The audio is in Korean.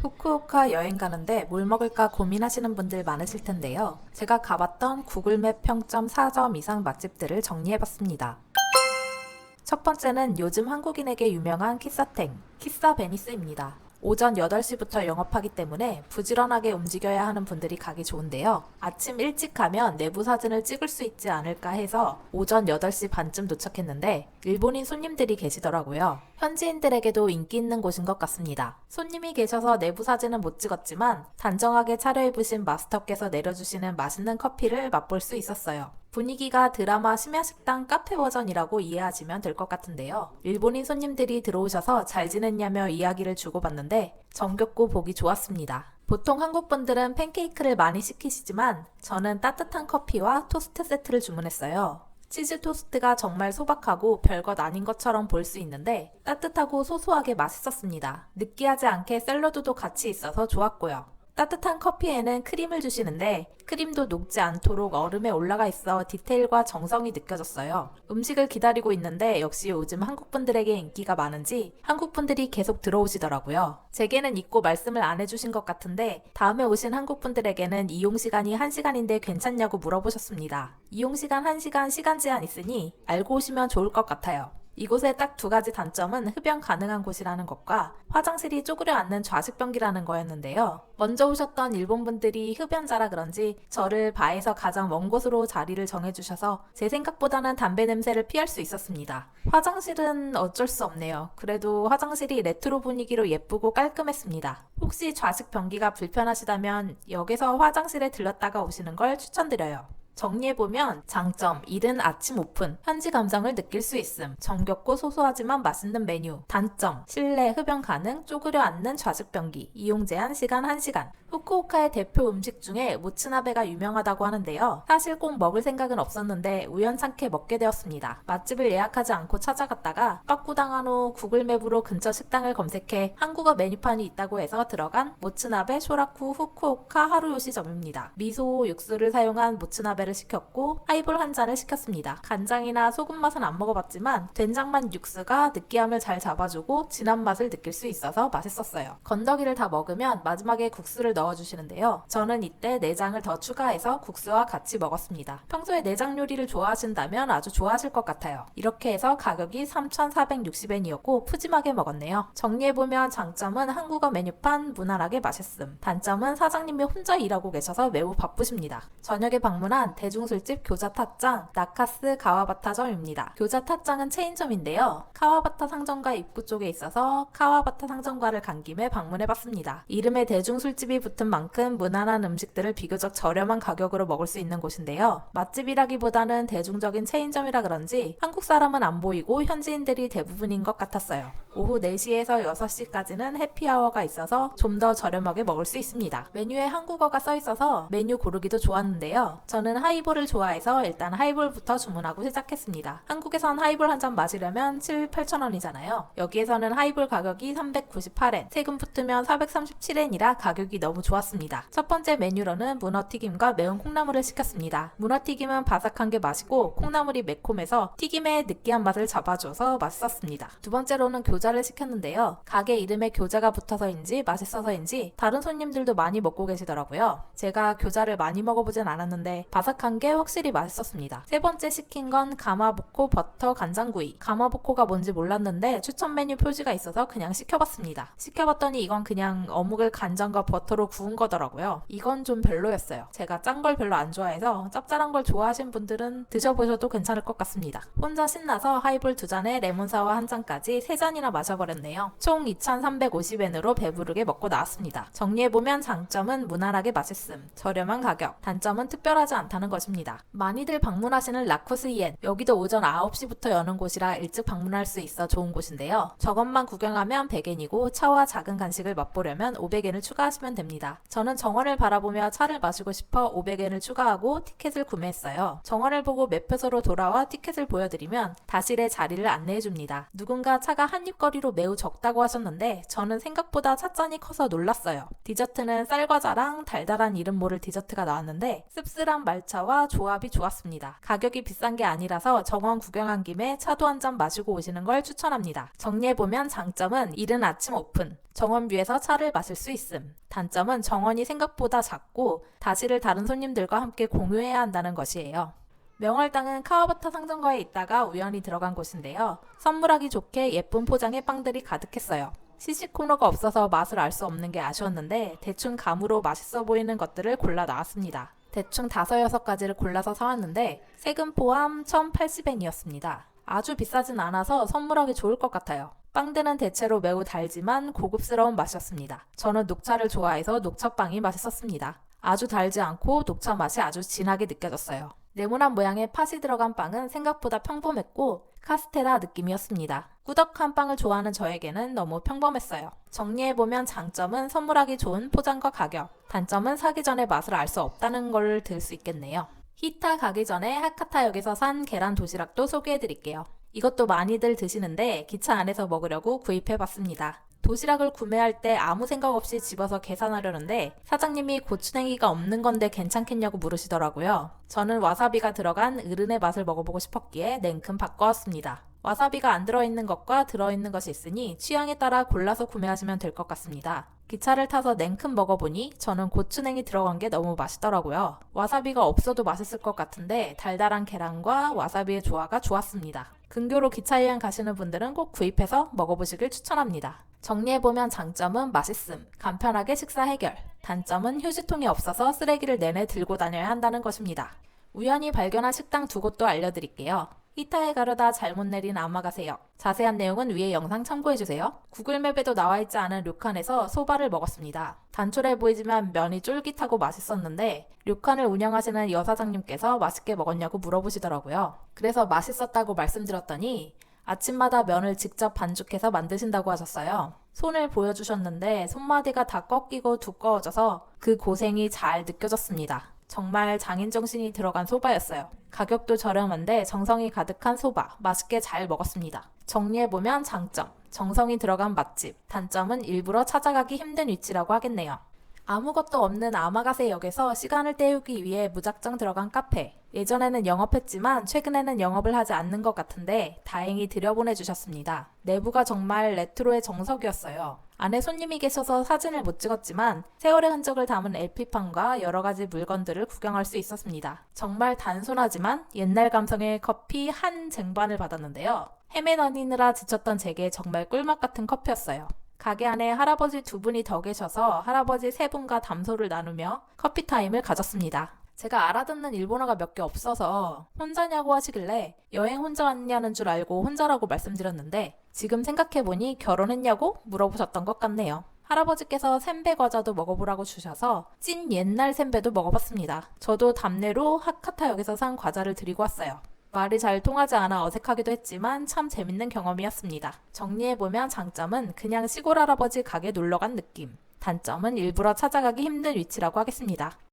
후쿠오카 여행 가는데 뭘 먹을까 고민하시는 분들 많으실 텐데요. 제가 가봤던 구글맵 평점 4점 이상 맛집들을 정리해봤습니다. 첫 번째는 요즘 한국인에게 유명한 키사탱, 키사 베니스입니다. 오전 8시부터 영업하기 때문에 부지런하게 움직여야 하는 분들이 가기 좋은데요. 아침 일찍 가면 내부 사진을 찍을 수 있지 않을까 해서 오전 8시 반쯤 도착했는데 일본인 손님들이 계시더라고요. 현지인들에게도 인기 있는 곳인 것 같습니다. 손님이 계셔서 내부 사진은 못 찍었지만 단정하게 차려입으신 마스터께서 내려주시는 맛있는 커피를 맛볼 수 있었어요. 분위기가 드라마 심야식당 카페 버전이라고 이해하시면 될 것 같은데요. 일본인 손님들이 들어오셔서 잘 지냈냐며 이야기를 주고받는데 정겹고 보기 좋았습니다. 보통 한국 분들은 팬케이크를 많이 시키시지만 저는 따뜻한 커피와 토스트 세트를 주문했어요. 치즈 토스트가 정말 소박하고 별것 아닌 것처럼 볼 수 있는데 따뜻하고 소소하게 맛있었습니다. 느끼하지 않게 샐러드도 같이 있어서 좋았고요. 따뜻한 커피에는 크림을 주시는데 크림도 녹지 않도록 얼음에 올라가 있어 디테일과 정성이 느껴졌어요. 음식을 기다리고 있는데 역시 요즘 한국 분들에게 인기가 많은지 한국 분들이 계속 들어오시더라고요. 제게는 잊고 말씀을 안 해주신 것 같은데 다음에 오신 한국 분들에게는 이용시간이 1시간인데 괜찮냐고 물어보셨습니다. 이용시간 1시간 시간 제한 있으니 알고 오시면 좋을 것 같아요. 이곳의 딱 두 가지 단점은 흡연 가능한 곳이라는 것과 화장실이 쪼그려 앉는 좌식변기라는 거였는데요. 먼저 오셨던 일본 분들이 흡연자라 그런지 저를 바에서 가장 먼 곳으로 자리를 정해주셔서 제 생각보다는 담배 냄새를 피할 수 있었습니다. 화장실은 어쩔 수 없네요. 그래도 화장실이 레트로 분위기로 예쁘고 깔끔했습니다. 혹시 좌식변기가 불편하시다면 역에서 화장실에 들렀다가 오시는 걸 추천드려요. 정리해보면 장점, 이른 아침 오픈, 현지 감성을 느낄 수 있음, 정겹고 소소하지만 맛있는 메뉴. 단점, 실내 흡연 가능, 쪼그려 앉는 좌식변기, 이용 제한 시간 1시간. 후쿠오카의 대표 음식 중에 모츠나베가 유명하다고 하는데요. 사실 꼭 먹을 생각은 없었는데 우연찮게 먹게 되었습니다. 맛집을 예약하지 않고 찾아갔다가 빠꾸당한 후 구글맵으로 근처 식당을 검색해 한국어 메뉴판이 있다고 해서 들어간 모츠나베 쇼라쿠 후쿠오카 하루요시점입니다. 미소 육수를 사용한 모츠나베를 시켰고 하이볼 한 잔을 시켰습니다. 간장이나 소금 맛은 안 먹어봤지만 된장만 육수가 느끼함을 잘 잡아주고 진한 맛을 느낄 수 있어서 맛있었어요. 건더기를 다 먹으면 마지막에 국수를 넣어주시는데요. 저는 이때 내장을 더 추가해서 국수와 같이 먹었습니다. 평소에 내장 요리를 좋아하신다면 아주 좋아하실 것 같아요. 이렇게 해서 가격이 3,460엔이었고 푸짐하게 먹었네요. 정리해보면 장점은 한국어 메뉴판 무난하게 맛있음. 단점은 사장님이 혼자 일하고 계셔서 매우 바쁘십니다. 저녁에 방문한 대중술집 교자 탓짱 나카스 가와바타점입니다. 교자 탓짱은 체인점인데요. 카와바타 상점가 입구 쪽에 있어서 카와바타 상점가를 간 김에 방문해봤습니다. 이름에 대중술집이 붙은 만큼 무난한 음식들을 비교적 저렴한 가격으로 먹을 수 있는 곳인데요. 맛집이라기보다는 대중적인 체인점이라 그런지 한국 사람은 안 보이고 현지인들이 대부분인 것 같았어요. 오후 4시에서 6시까지는 해피아워가 있어서 좀 더 저렴하게 먹을 수 있습니다. 메뉴에 한국어가 써 있어서 메뉴 고르기도 좋았는데요. 저는 하이볼을 좋아해서 일단 하이볼부터 주문하고 시작했습니다. 한국에선 하이볼 한 잔 마시려면 7,000~8,000원이잖아요. 여기에서는 하이볼 가격이 398엔, 세금 붙으면 437엔이라 가격이 너무 좋았습니다. 첫 번째 메뉴로는 문어튀김과 매운 콩나물을 시켰습니다. 문어튀김은 바삭한 게 맛있고 콩나물이 매콤해서 튀김의 느끼한 맛을 잡아줘서 맛있었습니다. 두 번째로는 교자를 시켰는데요. 가게 이름에 교자가 붙어서인지 맛있어서인지 다른 손님들도 많이 먹고 계시더라고요. 제가 교자를 많이 먹어보진 않았는데 바삭한 게 확실히 맛있었습니다. 세 번째 시킨 건 가마부코 버터 간장구이. 가마부코가 뭔지 몰랐는데 추천 메뉴 표지가 있어서 그냥 시켜봤습니다. 시켜봤더니 이건 그냥 어묵을 간장과 버터로 구운 거더라고요. 이건 좀 별로였어요. 제가 짠 걸 별로 안 좋아해서 짭짤한 걸 좋아하신 분들은 드셔보셔도 괜찮을 것 같습니다. 혼자 신나서 하이볼 2잔에 레몬사와 한 잔까지 3잔이나 마셔버렸네요. 총 2,350엔으로 배부르게 먹고 나왔습니다. 정리해보면 장점은 무난하게 맛있음, 저렴한 가격, 단점은 특별하지 않다는 것입니다. 많이들 방문하시는 라쿠스이엔, 여기도 오전 9시부터 여는 곳이라 일찍 방문할 수 있어 좋은 곳인데요. 저것만 구경하면 100엔이고 차와 작은 간식을 맛보려면 500엔을 추가하시면 됩니다. 저는 정원을 바라보며 차를 마시고 싶어 500엔을 추가하고 티켓을 구매했어요. 정원을 보고 매표소로 돌아와 티켓을 보여드리면 다실에 자리를 안내해줍니다. 누군가 차가 한입거리로 매우 적다고 하셨는데 저는 생각보다 찻잔이 커서 놀랐어요. 디저트는 쌀과자랑 달달한 이름 모를 디저트가 나왔는데 씁쓸한 말차 포장마차와 조합이 좋았습니다. 가격이 비싼 게 아니라서 정원 구경한 김에 차도 한 잔 마시고 오시는 걸 추천합니다. 정리해보면 장점은 이른 아침 오픈, 정원뷰에서 차를 마실 수 있음. 단점은 정원이 생각보다 작고 다시를 다른 손님들과 함께 공유해야 한다는 것이에요. 명월당은 카와바타 상점가에 있다가 우연히 들어간 곳인데요. 선물하기 좋게 예쁜 포장의 빵들이 가득했어요. 시식 코너가 없어서 맛을 알 수 없는 게 아쉬웠는데 대충 감으로 맛있어 보이는 것들을 골라 나왔습니다. 대충 5-6가지를 골라서 사왔는데 세금 포함 1,080엔이었습니다. 아주 비싸진 않아서 선물하기 좋을 것 같아요. 빵들은 대체로 매우 달지만 고급스러운 맛이었습니다. 저는 녹차를 좋아해서 녹차빵이 맛있었습니다. 아주 달지 않고 녹차 맛이 아주 진하게 느껴졌어요. 네모난 모양의 팥이 들어간 빵은 생각보다 평범했고 카스테라 느낌이었습니다. 꾸덕한 빵을 좋아하는 저에게는 너무 평범했어요. 정리해보면 장점은 선물하기 좋은 포장과 가격, 단점은 사기 전에 맛을 알 수 없다는 걸 들 수 있겠네요. 히타 가기 전에 하카타역에서 산 계란 도시락도 소개해드릴게요. 이것도 많이들 드시는데 기차 안에서 먹으려고 구입해봤습니다. 도시락을 구매할 때 아무 생각 없이 집어서 계산하려는데 사장님이 고추냉이가 없는 건데 괜찮겠냐고 물으시더라고요. 저는 와사비가 들어간 으른의 맛을 먹어보고 싶었기에 냉큼 바꿔왔습니다. 와사비가 안 들어있는 것과 들어있는 것이 있으니 취향에 따라 골라서 구매하시면 될 것 같습니다. 기차를 타서 냉큼 먹어보니 저는 고추냉이 들어간 게 너무 맛있더라고요. 와사비가 없어도 맛있을 것 같은데 달달한 계란과 와사비의 조화가 좋았습니다. 근교로 기차 여행 가시는 분들은 꼭 구입해서 먹어보시길 추천합니다. 정리해보면 장점은 맛있음, 간편하게 식사 해결. 단점은 휴지통이 없어서 쓰레기를 내내 들고 다녀야 한다는 것입니다. 우연히 발견한 식당 2곳도 알려드릴게요. 히타에 가려다 잘못 내린 아마가세역. 자세한 내용은 위에 영상 참고해주세요. 구글맵에도 나와있지 않은 료칸에서 소바를 먹었습니다. 단촐해 보이지만 면이 쫄깃하고 맛있었는데 료칸을 운영하시는 여사장님께서 맛있게 먹었냐고 물어보시더라고요. 그래서 맛있었다고 말씀드렸더니 아침마다 면을 직접 반죽해서 만드신다고 하셨어요. 손을 보여주셨는데 손마디가 다 꺾이고 두꺼워져서 그 고생이 잘 느껴졌습니다. 정말 장인정신이 들어간 소바였어요. 가격도 저렴한데 정성이 가득한 소바, 맛있게 잘 먹었습니다. 정리해보면 장점, 정성이 들어간 맛집, 단점은 일부러 찾아가기 힘든 위치라고 하겠네요. 아무것도 없는 아마가세역에서 시간을 때우기 위해 무작정 들어간 카페. 예전에는 영업했지만 최근에는 영업을 하지 않는 것 같은데 다행히 들여보내주셨습니다. 내부가 정말 레트로의 정석이었어요. 안에 손님이 계셔서 사진을 못 찍었지만 세월의 흔적을 담은 LP판과 여러가지 물건들을 구경할 수 있었습니다. 정말 단순하지만 옛날 감성의 커피 한 쟁반을 받았는데요. 헤매 다니느라 지쳤던 제게 정말 꿀맛 같은 커피였어요. 가게 안에 할아버지 2분이 더 계셔서 할아버지 3분과 담소를 나누며 커피 타임을 가졌습니다. 제가 알아듣는 일본어가 몇 개 없어서 혼자냐고 하시길래 여행 혼자 왔냐는 줄 알고 혼자라고 말씀드렸는데 지금 생각해보니 결혼했냐고 물어보셨던 것 같네요. 할아버지께서 샌베 과자도 먹어보라고 주셔서 찐 옛날 샌베도 먹어봤습니다. 저도 답례로 하카타역에서 산 과자를 드리고 왔어요. 말이 잘 통하지 않아 어색하기도 했지만 참 재밌는 경험이었습니다. 정리해보면 장점은 그냥 시골 할아버지 가게 놀러간 느낌, 단점은 일부러 찾아가기 힘든 위치라고 하겠습니다.